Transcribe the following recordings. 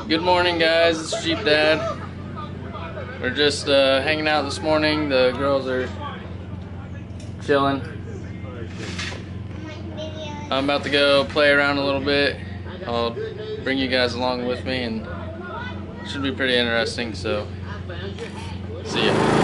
Good morning, guys. It's Jeep Dad. We're just hanging out this morning. The girls are chilling. I'm about to go play around a little bit. I'll bring you guys along with me, and it should be pretty interesting. So, see ya.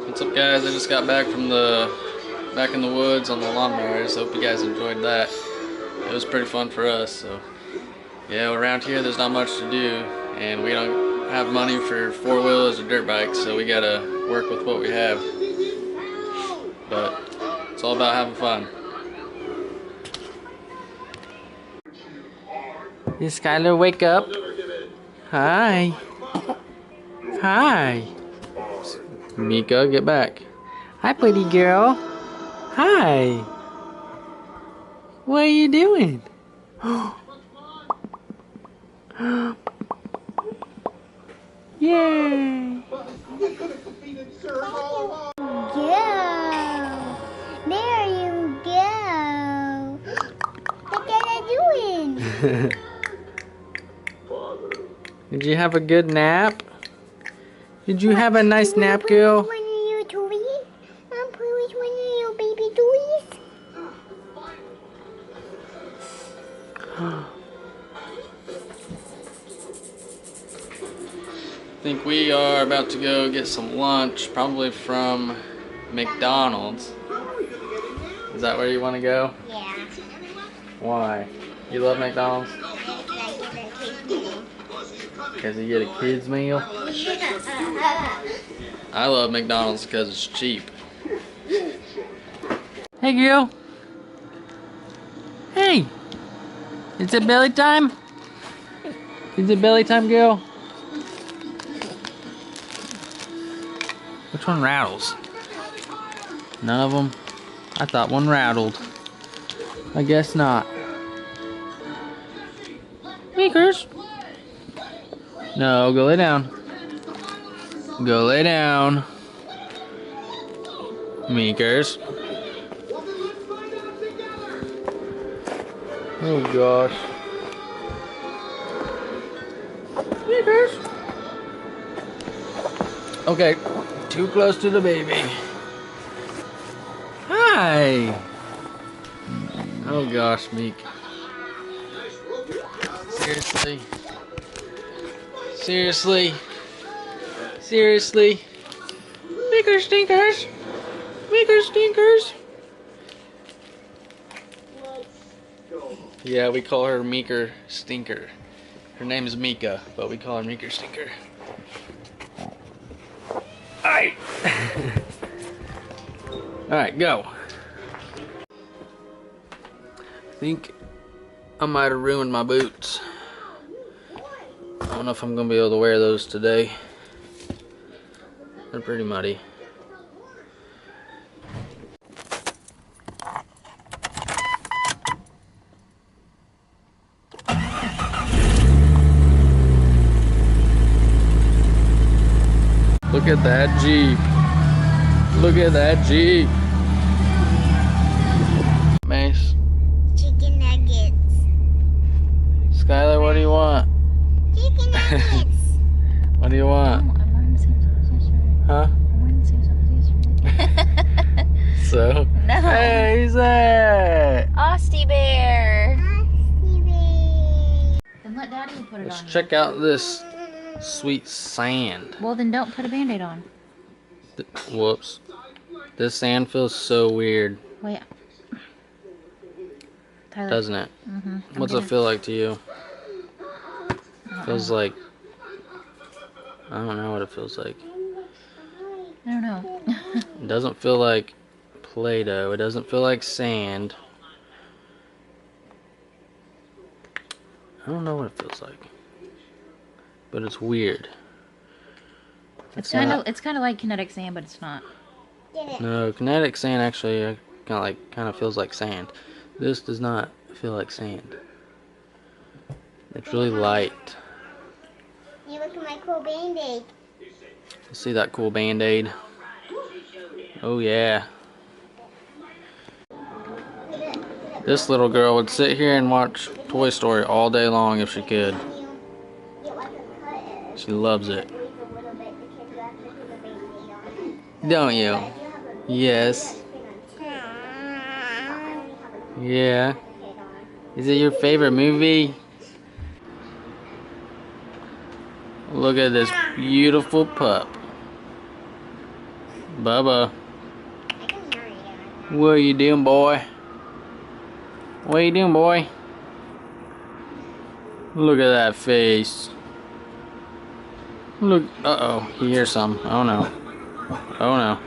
What's up, guys? I just got back from back in the woods on the lawnmowers. Hope you guys enjoyed that. It was pretty fun for us. So yeah, around here there's not much to do, and we don't have money for four-wheelers or dirt bikes, so we gotta work with what we have. But it's all about having fun. Hey, Skylar, wake up. Hi. Hi. Mika, get back. Hi, pretty girl. Hi. What are you doing? Yay. Go. There you go. What are you doing? Did you have a good nap? Did you have a nice nap, girl? Which one are you doing? Which one are you, baby, doing? think we are about to go get some lunch, probably from McDonald's. Is that where you want to go? Yeah. Why? You love McDonald's? Because you get a kid's meal? I love McDonald's because it's cheap. Hey girl. Hey. Is it belly time? Is it belly time, girl? Which one rattles? None of them? I thought one rattled. I guess not. Meekers. No, go lay down. Go lay down. Meekers. Oh gosh. Meekers. Okay, too close to the baby. Hi. Oh gosh, Meek. Seriously? Seriously? Seriously? Meeker stinkers! Meeker stinkers! Yeah, we call her Meeker Stinker. Her name is Mika, but we call her Meeker Stinker. Alright! Alright, go. I think I might have ruined my boots. I don't know if I'm going to be able to wear those today. They're pretty muddy. Look at that Jeep. Look at that Jeep. Mace. Chicken nuggets. Skylar, what do you want? Chicken nuggets. What do you want? I'm wearing the same socks yesterday. Huh? I'm wearing the same socks yesterday. So? No. Hey, who's that? Osty Bear. Stevie. Then let Daddy put it Let's on. check out this sweet sand. Well, then don't put a Band-Aid on. Whoops. This sand feels so weird, Wait. Tyler. doesn't it? Mm-hmm. What's it feel like to you? Feels like... I don't know what it feels like. I don't know. It doesn't feel like Play-Doh. It doesn't feel like sand. I don't know what it feels like. But it's weird. It's kind of like kinetic sand, but it's not. No, kinetic sand actually kind of feels like sand. This does not feel like sand. It's really light. You look at my cool Band-Aid. See that cool Band-Aid? Oh yeah. This little girl would sit here and watch Toy Story all day long if she could. She loves it. Don't you? Yes. Yeah. Is it your favorite movie? Look at this beautiful pup. Bubba. What are you doing, boy? What are you doing, boy? Look at that face. Look. Uh-oh. He hears some. Oh, no. Oh, no.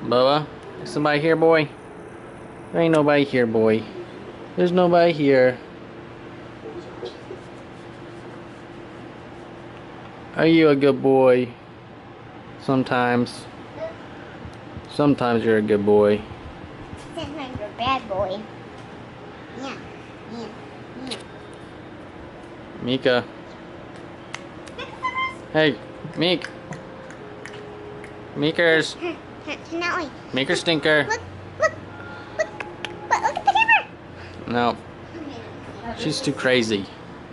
Bubba? Is somebody here, boy? There ain't nobody here, boy. There's nobody here. Are you a good boy? Sometimes. Sometimes you're a good boy. Sometimes you're a bad boy. Yeah. Yeah. Yeah. Mika. Hey, Meek. Meekers. No. Meeker Stinker. Look. Look. Look. But look at the camera. No. She's too crazy.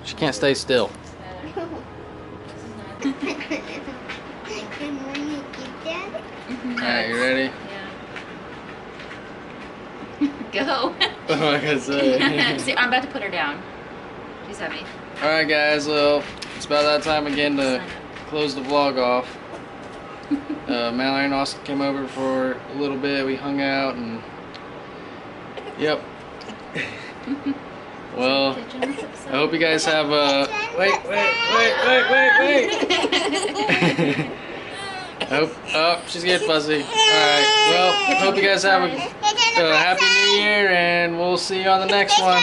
She can't stay still. And when you get that, Alright, you ready? Yeah. Go. What am I gonna say? See, I'm about to put her down. She's heavy. Alright guys, well, it's it's about that time again to close the vlog off. Mallory and Austin came over for a little bit. We hung out and yep. Well, I hope you guys have a wait. Oh, she's getting fuzzy. Alright, well, hope you guys have a happy new year, and we'll see you on the next one.